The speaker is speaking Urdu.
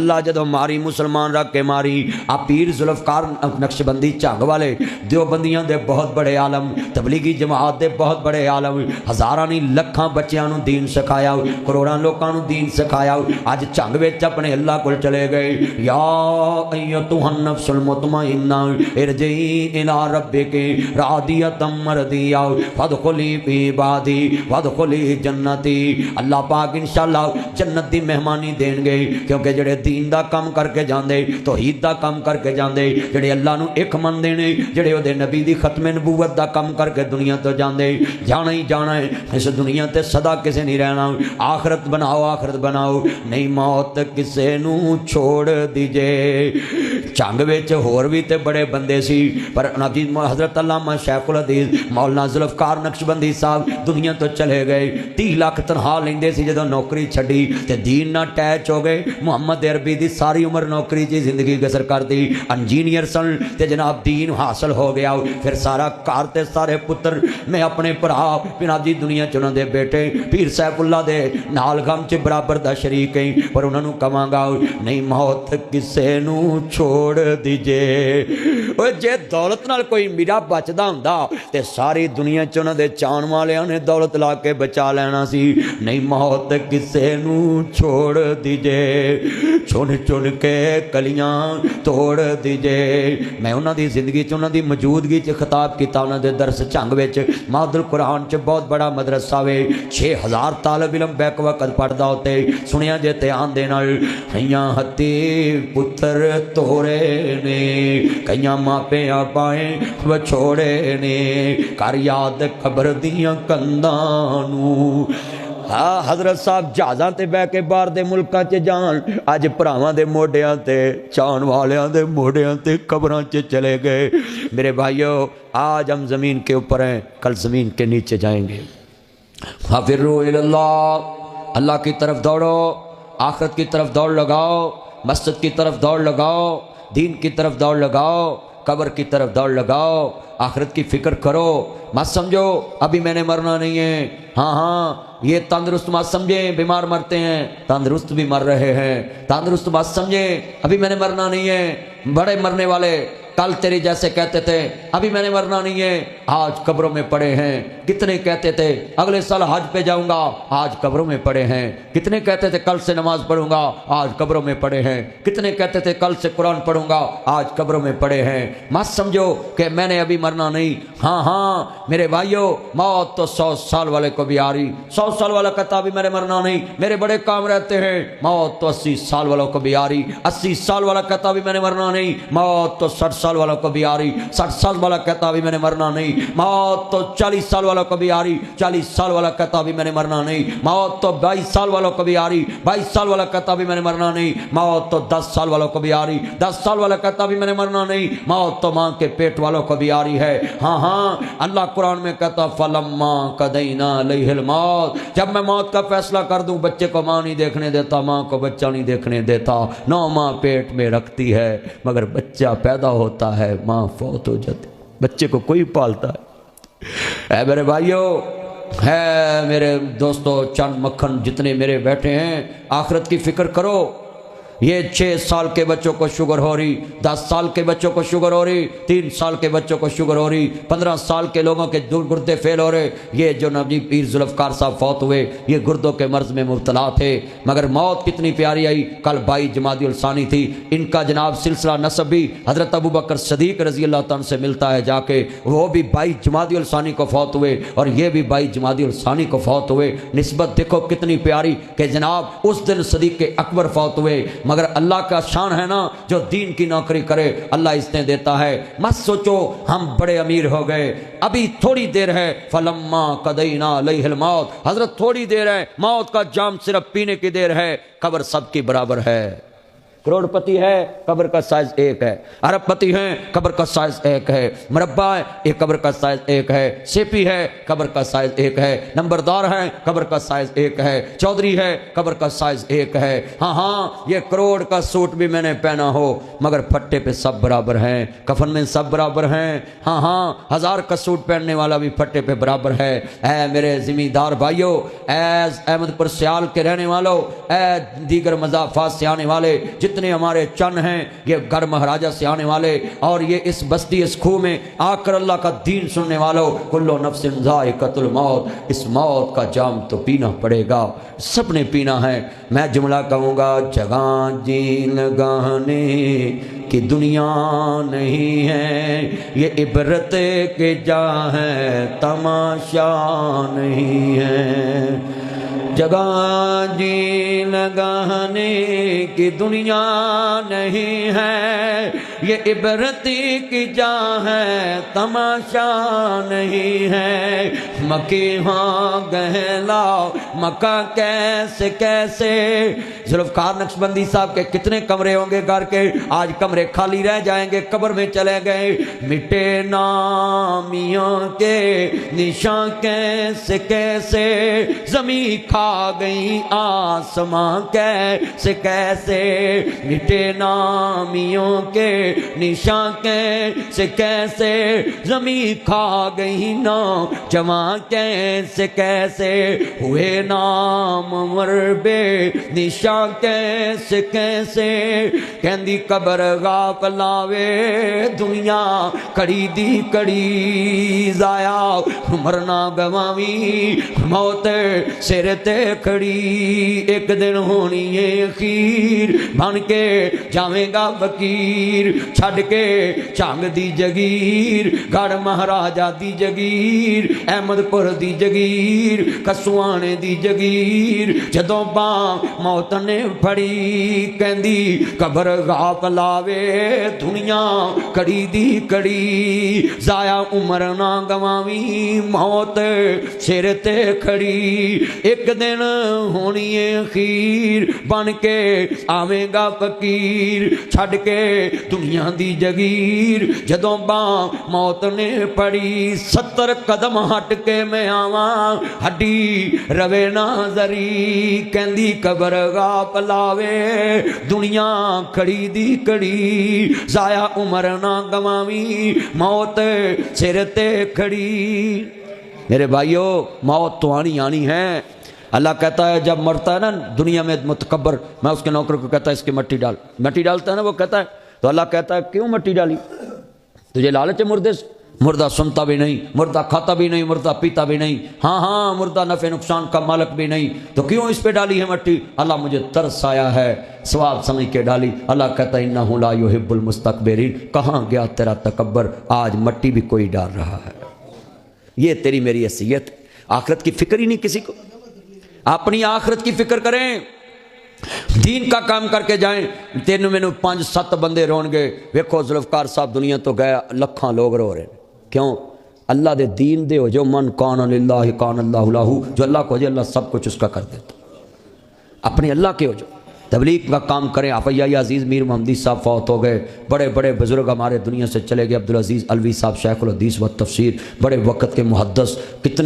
اللہ جدو ماری مسلمان رکھ کے ماری آ پیر ذوالفقار نقشبندی جھنگ والے دیوبندیاں دے بہت بڑے عالم تبلیغی جماعت دے بہت بڑے عالم ہزاراں نہیں لکھاں بچیاں نو دین سکھایا کروڑاں لوکاں نو دین سکھایا اج جھنگ وچ اپنے اللہ کول چلے گئے یا ایتھا النفس المطمئنہ ارجعی الی ربک راضیۃ مرضیہ فادخلی فی عبادی وادخلی جنتی اللہ پاک انشاءاللہ جنت دی مہمانی دین گے کیونکہ جڑے دین دا کم کر کے جاندے توحید دا کم کر کے جاندے جڑے اللہ نو ایک مندے نے جڑے او دے نبی دی ختم نبوت دا کم کر کے دنیا تو جاندے جانا ہی جانا ہے اس دنیا تے صدا کسے نہیں رہنا آخرت بناؤ آخرت بناؤ نہیں موت کسے نو چھوڑ دیجے جنگ وچ ہور بھی تے بڑے بندے سی پر نبی حضرت علامہ شیخ الحدیث مولانا ذوالفقار نقشبندی صاحب دنیا تو چلے گئے 30 لاکھ تنخواہ لیندے سی جدوں نوکری چھڈی تے دین نہ ٹیچ ہو گئے محمد عربی دی ساری عمر نوکری چ زندگی گزر کر دی انجینئر سن تے جناب دین حاصل ہو گیا پھر سارا کار تے سارے پتر میں اپنے بھرا جناب جی دنیا چ انہاں دے بیٹے پیر سیف اللہ دے نال غم چ برابر دا شریک ہیں پر انہاں نوں کہاں گا نہیں موت کسے نو چھوڑ دیجے او جے دولت نال کوئی میرا بچدا ہوندا تے ساری دنیا چ انہاں دے چان والیاں نے دولت لا کے بچا لینا سی نہیں موت کسے نو چھوڑ دیجے چن چن کے کلیاں توڑ دیجے میں انہاں دی زندگی چ انہاں دی موجودگی چ خطاب کیتا انہاں دے درس جھنگ وچ مادل قرآن چ بہت بڑا مدرسہ وے 6000 طالب علم بیک وقت پڑھدا ہوتے سنیا جے دھیان دے نال کئیاں ہتی پتر تورے نے کئیاں ماپے آپائیں وچھوڑے نے کر یاد قبر دیاں کنداں نو ہاں حضرت صاحب جہازاں تے بہ کے باہر دے ملکاں چ جان اج بھراواں دے موڈیاں تے چان والیاں دے موڈیاں تے قبراں چ چلے گئے میرے بھائیو آج ہم زمین کے اوپر ہیں کل زمین کے نیچے جائیں گے فَفِرُّوا إِلَى اللَّهِ اللہ کی طرف دوڑو آخرت کی طرف دوڑ لگاؤ مسجد کی طرف دوڑ لگاؤ دین کی طرف دوڑ لگاؤ قبر کی طرف دوڑ لگاؤ آخرت کی فکر کرو مت سمجھو ابھی میں نے مرنا نہیں ہے ہاں یہ تندرست مت سمجھیں بیمار مرتے ہیں تندرست بھی مر رہے ہیں تندرست مت سمجھیں ابھی میں نے مرنا نہیں ہے بڑے مرنے والے کل تیری جیسے کہتے تھے ابھی میں نے مرنا نہیں ہے آج قبروں میں پڑے ہیں کتنے کہتے تھے اگلے سال حج پہ جاؤں گا آج قبروں میں پڑے ہیں کتنے کہتے تھے کل سے نماز پڑھوں گا آج قبروں میں پڑے ہیں کتنے کہتے تھے کل سے قرآن پڑھوں گا آج قبروں میں پڑے ہیں مت سمجھو کہ میں نے ابھی مرنا نہیں ہاں میرے بھائیو موت تو 100 سال والے کو بھی آ رہی 100 سال والا کہتا ابھی میں نے مرنا نہیں میرے بڑے کام رہتے ہیں موت تو 80 سال والوں کو بھی آ رہی 80 سال والا کہتا ابھی میں نے مرنا نہیں موت تو 60 سال والوں کو بھی آ رہی 60 سال والا کہتا ابھی میں نے مرنا نہیں موت تو 40 سال والوں کو بھی آ رہی 40 سال والا کہتا ابھی میں نے مرنا نہیں موت تو 22 سال والوں کو بھی آ رہی 22 سال والا کہتا ابھی میں نے مرنا نہیں موت تو 10 سال والوں کو بھی آ رہی 10 سال والا کہتا ابھی میں نے مرنا نہیں موت تو ماں کے پیٹ والوں کو بھی آ رہی ہے ہاں اللہ قرآن میں کہتا فَلَمَّا قَضَيْنَا عَلَيْهِ الْمَوْتَ جب میں موت کا فیصلہ کر دوں بچے کو ماں نہیں دیکھنے دیتا ماں کو بچہ نہیں دیکھنے دیتا 9 ماہ پیٹ میں رکھتی ہے مگر بچہ پیدا ہوتا ہے ماں فوت ہو جاتی بچے کو کوئی پالتا ہے اے میرے بھائیو ہے میرے دوستو چند مکھن جتنے میرے بیٹھے ہیں آخرت کی فکر کرو یہ 6 سال کے بچوں کو شوگر ہو رہی 10 سال کے بچوں کو شوگر ہو رہی 3 سال کے بچوں کو شوگر ہو رہی 15 سال کے لوگوں کے گردے فیل ہو رہے یہ جو نبی پیر ذوالفقار صاحب فوت ہوئے یہ گردوں کے مرض میں مبتلا تھے مگر موت کتنی پیاری آئی کل 22 جمادی الثانی تھی ان کا جناب سلسلہ نسب بھی حضرت ابوبکر صدیق رضی اللہ تعالیٰ سے ملتا ہے جا کے وہ بھی 22 جمادی الثانی کو فوت ہوئے اور یہ بھی 22 جمادی الثانی کو فوت ہوئے نسبت دیکھو کتنی پیاری کہ جناب اس دن صدیق اکبر فوت ہوئے مگر اللہ کا شان ہے نا جو دین کی نوکری کرے اللہ اس نے دیتا ہے مت سوچو ہم بڑے امیر ہو گئے ابھی تھوڑی دیر ہے فَلَمَّا قَضَيْنَا عَلَيْهِ الْمَوْتَ حضرت تھوڑی دیر ہے موت کا جام صرف پینے کی دیر ہے قبر سب کی برابر ہے کروڑ پتی ہے قبر کا سائز 1 ہے ارب پتی ہے قبر کا سائز 1 ہے مربع ہے ایک قبر کا سائز 1 ہے سیپی ہے قبر کا سائز 1 ہے نمبردار ہے قبر کا سائز 1 ہے چودھری ہے قبر کا سائز 1 ہے ہاں یہ کروڑ کا سوٹ بھی میں نے پہنا ہو مگر پھٹے پہ سب برابر ہیں کفن میں سب برابر ہیں ہاں 1000 کا سوٹ پہننے والا بھی پھٹے پہ برابر ہے اے میرے زمیندار بھائیو اے احمد پر سیال کے رہنے والوں اے دیگر مضافات سے آنے والے جتنے ہمارے چن ہیں یہ گھر مہاراجہ سے آنے والے اور یہ اس بستی اس کھو میں آ کر اللہ کا دین سننے والوں، کلو نفس ذائقۃ الموت، اس موت کا جام تو پینا پڑے گا، سب نے پینا ہے۔ میں جملہ کہوں گا، جگہ جی لگانے کی دنیا نہیں ہے، یہ عبرت کے جا ہے تماشا نہیں ہے، جگہ جی لگانے کی دنیا نہیں ہے، یہ عبرت کی جا ہے تماشا نہیں ہے، مکی ہاں گہلا مکہ کیسے کیسے۔ ذوالفقار نقشبندی صاحب کے کتنے کمرے ہوں گے گھر کے، آج کمرے خالی رہ جائیں گے، قبر میں چلے گئے۔ مٹے نامیوں کے نشان کیسے کیسے، زمین کھا گئی آسمان کیسے کیسے، مٹے نامیوں کے نشان کیسے کیسے، زمین کھا گئی نوجوان کیسے کیسے، ہوئے نام مربے نشان کیسے کیسے، کہندی قبر غاپ لاوے دنیا کڑی دی کڑی ضائع، مرنا گوامی موت سر تے کھڑی، ایک دن ہونی ہے خیر بن کے جاویں گا فقیر، چھڑ کے چانگ دی جگیر، گڑھ مہاراجہ دی جگیر، احمد پور دی جگیر، کسوانے دی جگیر، جدوں باں موت نے پھڑی، کہندی قبر غاپ لاوے دنیا کڑی دی کڑی، ضائع عمر نہ گوامی موت سر تے کھڑی، ایک دن ہونی ہے خیر بن کے آویں گا فقیر، چھڑ کے دنیا دی جگیر، جدوں باں موت نے پڑی، 70 قدم ہٹ کے میں آواں ہڈی روے نہ ذری، کہندی قبر غاپ لاوے دنیا کھڑی دی کڑی، ضائع عمر نہ گوامی موت سر تے کھڑی۔ میرے بھائیو، موت تو آنی ہے۔ اللہ کہتا ہے جب مرتا ہے نا دنیا میں متکبر، میں اس کے نوکر کو کہتا ہے اس کی مٹی ڈال، مٹی ڈالتا ہے نا وہ کہتا ہے، تو اللہ کہتا ہے کیوں مٹی ڈالی؟ تجھے لالچ ہے مردے سے؟ مردہ سنتا بھی نہیں، مردہ کھاتا بھی نہیں، مردہ پیتا بھی نہیں، ہاں مردہ نفع نقصان کا مالک بھی نہیں، تو کیوں اس پہ ڈالی ہے مٹی؟ اللہ مجھے ترس آیا ہے، ثواب سمجھ کے ڈالی۔ اللہ کہتا ہے انہ لا یحب المستکبرین، کہاں گیا تیرا تکبر؟ آج مٹی بھی کوئی ڈال رہا ہے۔ یہ تیری میری حیثیت، آخرت کی فکر ہی نہیں کسی کو۔ اپنی آخرت کی فکر کریں، دین کا کام کر کے جائیں۔ تینوں میں 5-7 بندے رون گے، ویکھو ذوالفقار صاحب دنیا تو گیا، لکھاں لوگ رو رہے ہیں، کیوں؟ اللہ دے دین دے ہو جو من کان للہ کان اللہ لہو، جو اللہ کو ہو جائے اللہ سب کچھ اس کا کر دیتا، اپنے اللہ کے ہو جو تبلیغ کا کام کریں۔ آفیہ عزیز میر محمدی صاحب فوت ہو گئے، بڑے بڑے بزرگ ہمارے دنیا سے چلے گئے، عبدالعزیز الوی صاحب شیخ الحدیث و تفسیر، بڑے وقت کے محدث، کتنے